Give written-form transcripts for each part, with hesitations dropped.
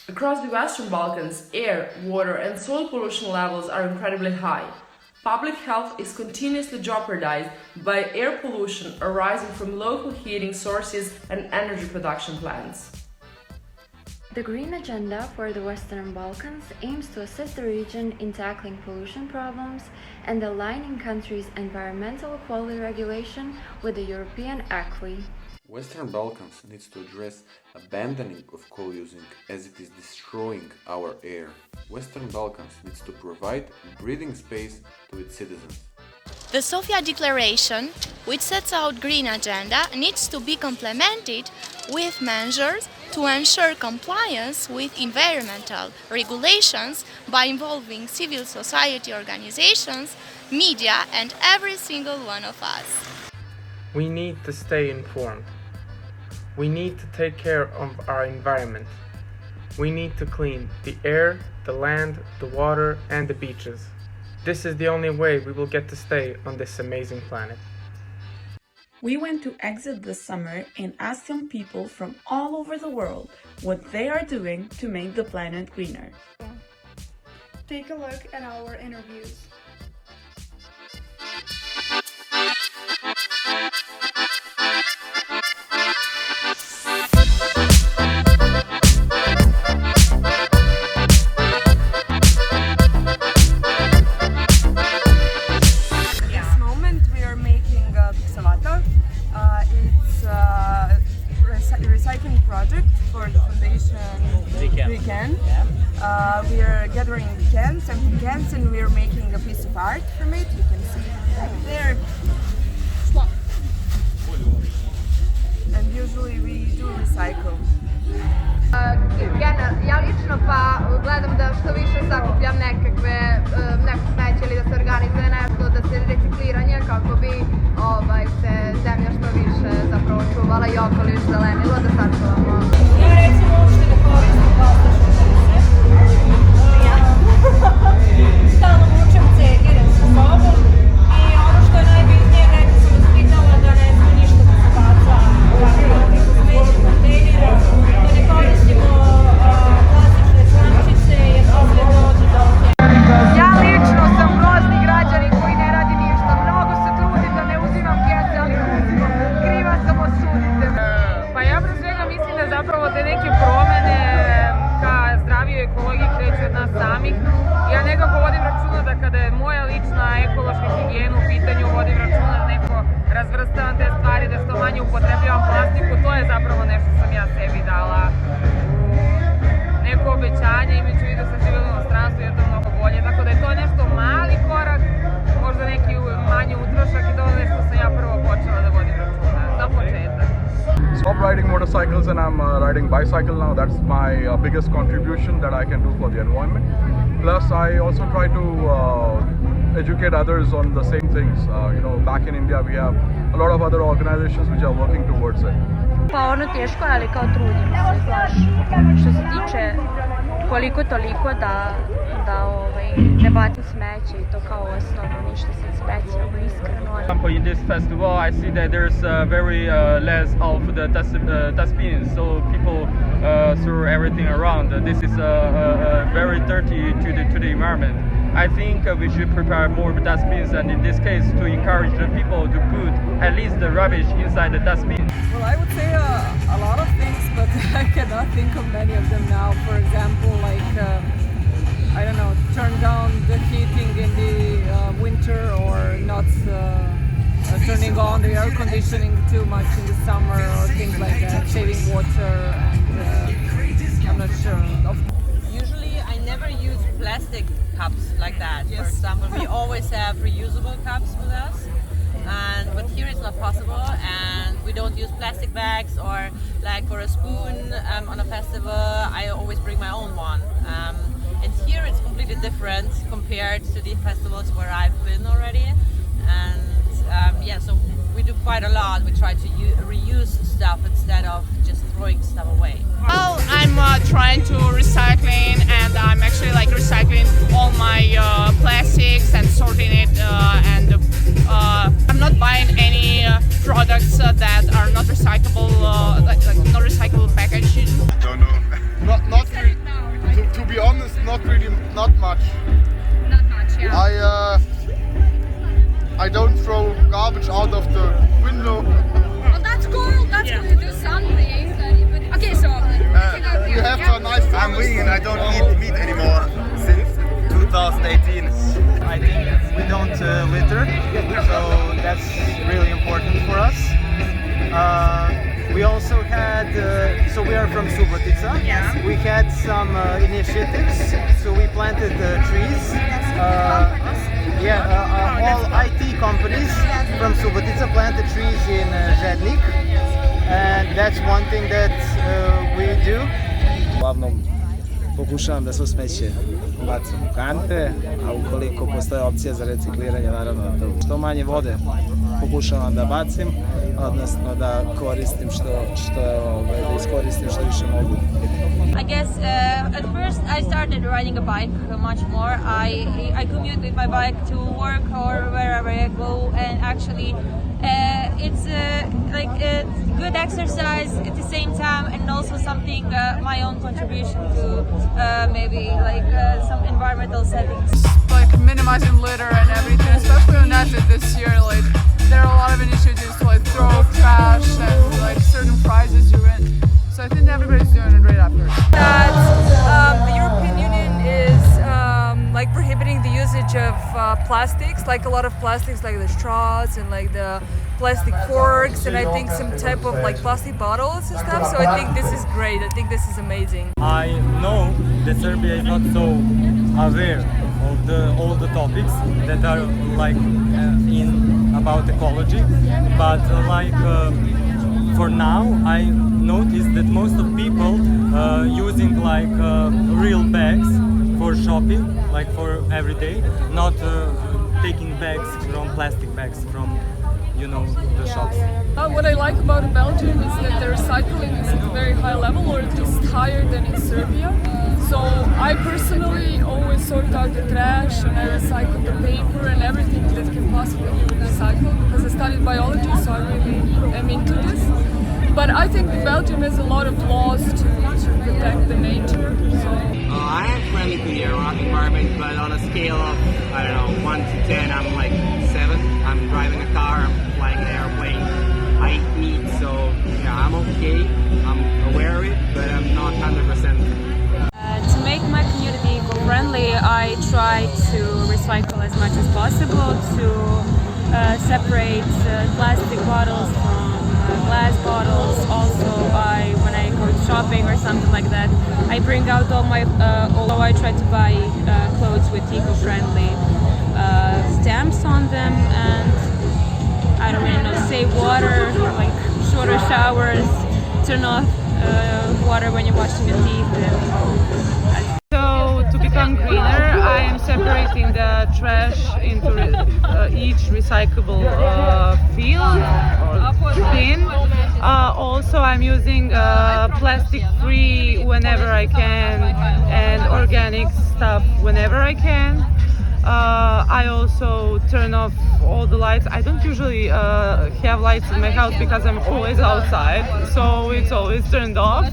Across the Western Balkans, air, water, and soil pollution levels are incredibly high. Public health is continuously jeopardized by air pollution arising from local heating sources and energy production plants. The Green Agenda for the Western Balkans aims to assist the region in tackling pollution problems and aligning countries' environmental quality regulation with the European acquis. Western Balkans needs to address abandoning of coal using as it is destroying our air. Western Balkans needs to provide breathing space to its citizens. The Sofia Declaration, which sets out Green Agenda, needs to be complemented with measures to ensure compliance with environmental regulations by involving civil society organizations, media, and every single one of us. We need to stay informed. We need to take care of our environment. We need to clean the air, the land, the water, and the beaches. This is the only way we will get to stay on this amazing planet. We went to Exit this summer and asked young people from all over the world what they are doing to make the planet greener. Take a look at our interviews. Recycling project for the foundation WeGreen. We are gathering cans, empty cans, and we are making a piece of art from it. You can see right there. And usually we do recycle. Ja lično pa gledam da što više sakupljam nekakve smeće ili da se organizuje nešto, da se recikliranje kako bi se zemlja što više zapravo čuvala i okoliš zelenilo, da sačuvamo. Ja recimo uopšte ne koristim plastične kose. Stalno vučem cegire sa sobom i ono što je najbitnije, nekako sam vas pitala da ne znam ništa da se baca ovakve smeće kontejnere, da ne koristimo plastične čamčice jer to sve dođe do Ja lično sam grozni građanin koji ne radi ništa. Mnogo se trudim da ne uzimam kese, ali uzimam. Kriva sam, osudite me. Pa ja pre svega mislim da zapravo te neke promene ka zdravijoj ekologiji kreću od nas samih. Ja nekako vodim računa da kada je moja lična ekološka higijena u pitanju, vodim računa da neko razvrstavam te stvari, da što manje upotrebljavam plastiku. To je zapravo nešto sam ja sebi dala u neko obećanje, imajući u vidu da sam živjela u inostranstvu jer to je mnogo bolje. Tako da je to nešto mali korak, možda neki manji utrošak i to je nešto sam ja prvo počela da vodim računa, za početak. Stop riding motorcycles and I'm riding bicycle now. That's my biggest contribution that I can do for the environment. Plus I also try to educate others on the same things. Back in India we have a lot of other organizations which are working towards it. Pa ono teško, ali kao trudimo se baš što se tiče koliko toliko da ne bacim smeće i to kao osnovno, ništa se specijalno, iskreno. In this festival, I see that there's very less of the dustbins, so people throw everything around. This is very dirty to the environment. I think we should prepare more dustbins, and in this case, to encourage the people to put at least the rubbish inside the dustbin. Well, I would say a lot of things, but I cannot think of many of them now. For example, like I don't know, turn down the heating in the winter, or not turning on the air conditioning too much in the summer, or things like that. Saving water, and I'm not sure. Usually, I never use plastic cups like that. Yes. For example, we always have reusable cups with us, but here it's not possible, and we don't use plastic bags, or like for a spoon on a festival, I always bring my own one. And here it's completely different compared to the festivals where I've been already, and so we do quite a lot. We try to reuse stuff instead of just throwing stuff away. Well, I'm trying to recycling, and I'm actually like recycling all my products that are not recyclable, like not recyclable packaging? Don't know. Not really, to be honest, not really, not much. Not much, yeah. I don't throw garbage out of the window. Well, that's cool. That's cool. You do something. Okay, so You have a nice time. I'm vegan. I don't eat meat anymore since 2018. I think we don't litter, so that's really important for us. We also had, so we are from Subotica. Yeah. We had some initiatives, so we planted trees. All IT companies from Subotica planted trees in Žednik, and that's one thing that we do. Uglavnom pokušavam da svo smeće bacim u kante, a ukoliko postoje opcija za recikliranje, naravno da to što manje vode pokušavam da bacim, odnosno da koristim da iskoristim što više mogu. I guess at first I started riding a bike much more. I commute with my bike to work or wherever I go, and actually it's like a good exercise at the same time, and also something my own contribution to maybe like some environmental settings. Like minimizing litter and everything, especially on Exit this year. Like there are a lot of initiatives to like throw trash and like certain prizes you win. So I think everybody's doing a great effort. That the European Union is like prohibiting the usage of plastics, like a lot of plastics, like the straws and like the plastic forks, and I think some type of like plastic bottles and stuff. So I think this is great. I think this is amazing. I know that Serbia is not so aware of all the topics that are like about ecology, but for now I noticed that most of people using like real bags for shopping, like for every day, not taking bags from plastic bags from the shops. What I like about Belgium is that the recycling is at a very high level, or at least higher than in Serbia. So I personally always sort out the trash, and I recycle the paper and everything that can possibly be recycled, because I studied biology, so I really am into this. But I think Belgium has a lot of laws to protect the nature. So. I am friendly to the environment, but on a scale of, I don't know, 1 to 10, I'm like 7. I'm driving a car, I'm flying an airplane, I eat meat, so yeah, I'm okay. I'm aware of it, but I'm not 100%. To make my community eco-friendly, I try to recycle as much as possible, to separate plastic bottles from glass bottles. Also, when I go shopping or something like that, I bring out all my, although I try to buy clothes with eco-friendly stamps on them, and I don't really know, save water, like shorter showers, turn off water when you're washing your teeth. So to become greener, I am separating the trash into each recyclable field or bin. Also, I'm using plastic-free whenever I can, and organic stuff whenever I can. I also turn off all the lights. I don't usually have lights in my house because I'm always outside, so it's always turned off.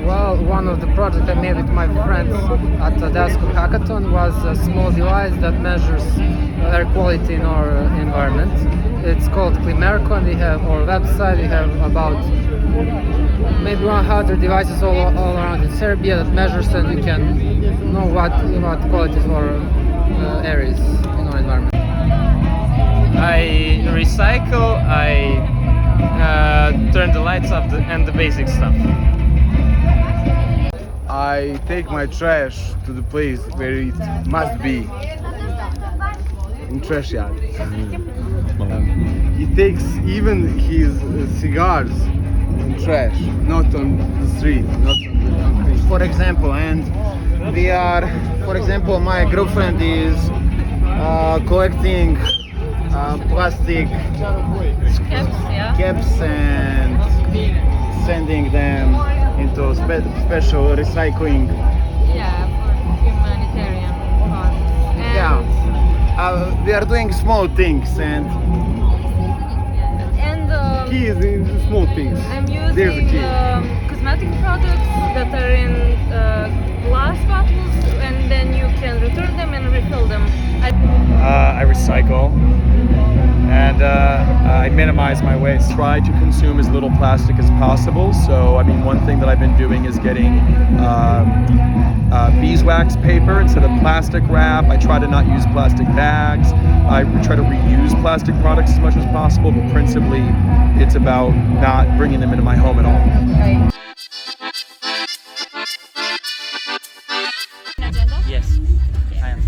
Well, one of the projects I made with my friends at the DASCO Hackathon was a small device that measures air quality in our environment. It's called Climerco, and we have our website. We have about maybe 100 devices all around in Serbia that measures, and we can know what quality for air is in our environment. I recycle, I turn the lights off and the basic stuff. I take my trash to the place where it must be, in trash yard. He takes even his cigars in trash, not on the street, not on the concrete. For example, and we are, for example, my girlfriend is collecting plastic caps and sending them into special recycling. Yeah, for humanitarian causes. Yeah, we are doing small things, and key is in the small things. I'm There's the using key. cosmetic products that are in glass bottles, and then you can return them and refill them. I recycle, and I minimize my waste. Try to consume as little plastic as possible. So, I mean, one thing that I've been doing is getting beeswax paper instead of plastic wrap. I try to not use plastic bags. I try to reuse plastic products as much as possible, but principally it's about not bringing them into my home at all. Yes, I am.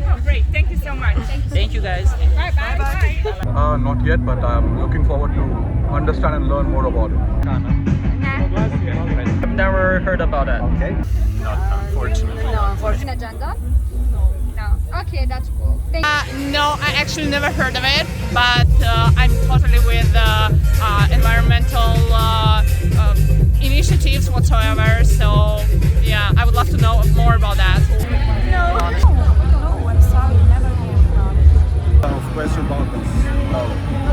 Oh, great. Thank you so much. Thank you guys. Bye bye. Not yet, but I'm looking forward to understand and learn more about it. I've never heard about that. Okay. Not unfortunately. No, unfortunately. Agenda? No. Okay, that's cool. Thank you. No, I actually never heard of it, but I'm totally with environmental initiatives whatsoever. So yeah, I would love to know more about that. No, I'm sorry, never heard about it. Of Western Balkans. Was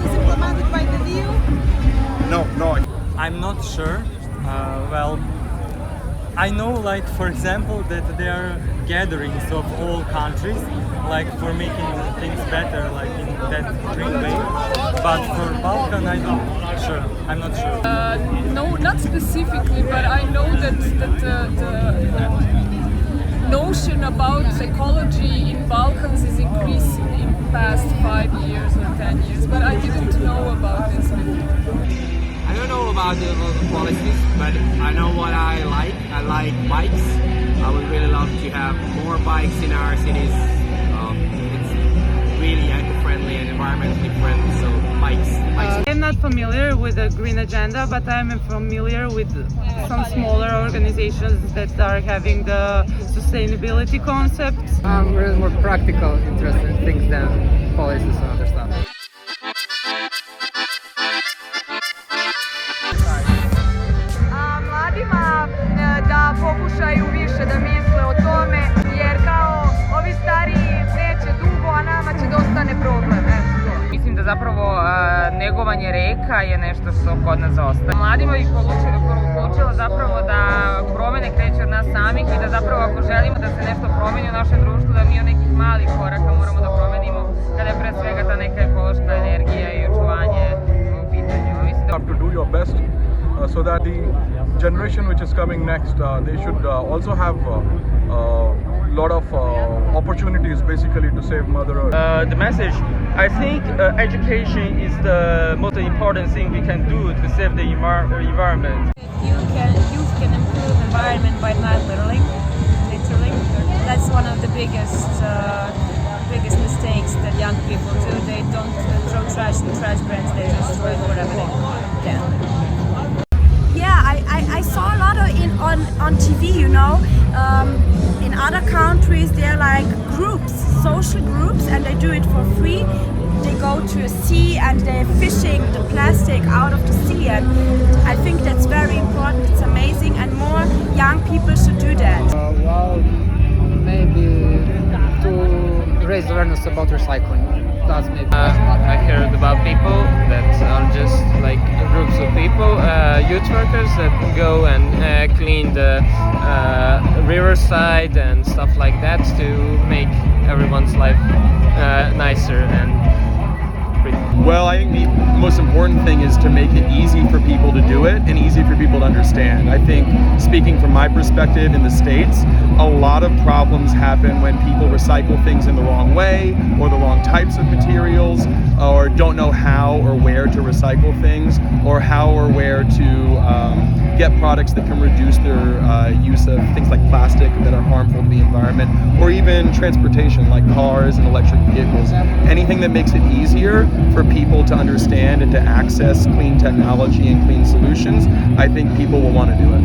this implemented by the EU? No. I'm not sure. Well, I know, like, for example, that there are gatherings of all countries, like, for making things better, like in that green way. But for Balkan, I'm not sure. No, not specifically, but I know that the notion about ecology in Balkans is increasing in past 5 years or 10 years, but I didn't know about this before. I don't know about the policies, but I know what I like. I like bikes. I would really love to have more bikes in our cities. It's really eco-friendly and environmentally friendly, so bikes. I'm not familiar with the green agenda, but I'm familiar with some smaller organizations that are having the sustainability concepts. I'm really more practical, interested in things than policies and other stuff. Mladima da pokušaju više da misle o tome, jer kao ovi stariji neće dugo, a nama će da ostane problem. Mislim da zapravo negovanje reka je nešto što kod nas zaostaje. Mladima bih poručila zapravo da promene kreću od nas samih i da zapravo ako želimo da se nešto promeni u našem društvu, da mi od nekih malih koraka moramo da promenimo, kada je pre svega ta neka ekološka energija i očuvanje u pitanju. You have to do your best so that the generation which is coming next, they should also have a lot of opportunities basically to save Mother Earth. The message, I think education is the most important thing we can do to save the environment. Youth can improve environment by not littering. That's one of the biggest mistakes that young people do. They don't throw trash in trash bins. They just throw it wherever they can. Yeah, I saw a lot on TV, you know. In other countries, they're like groups, social groups, and they do it for free. They go to a sea and they're fishing the plastic out of the sea, and I think that's very important. It's amazing, and more young people should do that. Well, maybe to raise awareness about recycling. That's maybe. I heard about people that are just like groups of people, youth workers that go and clean the riverside and stuff like that to make everyone's life nicer and pretty. Well, I think the most important thing is to make it easy for people to do it and easy for people to understand. I think, speaking from my perspective in the States, a lot of problems happen when people recycle things in the wrong way or the wrong types of materials, or don't know how or where to recycle things, or how or where to get products that can reduce their use of things like plastic that are harmful to the environment, or even transportation like cars and electric vehicles. Anything that makes it easier for people to understand and to access clean technology and clean solutions, I think people will want to do it.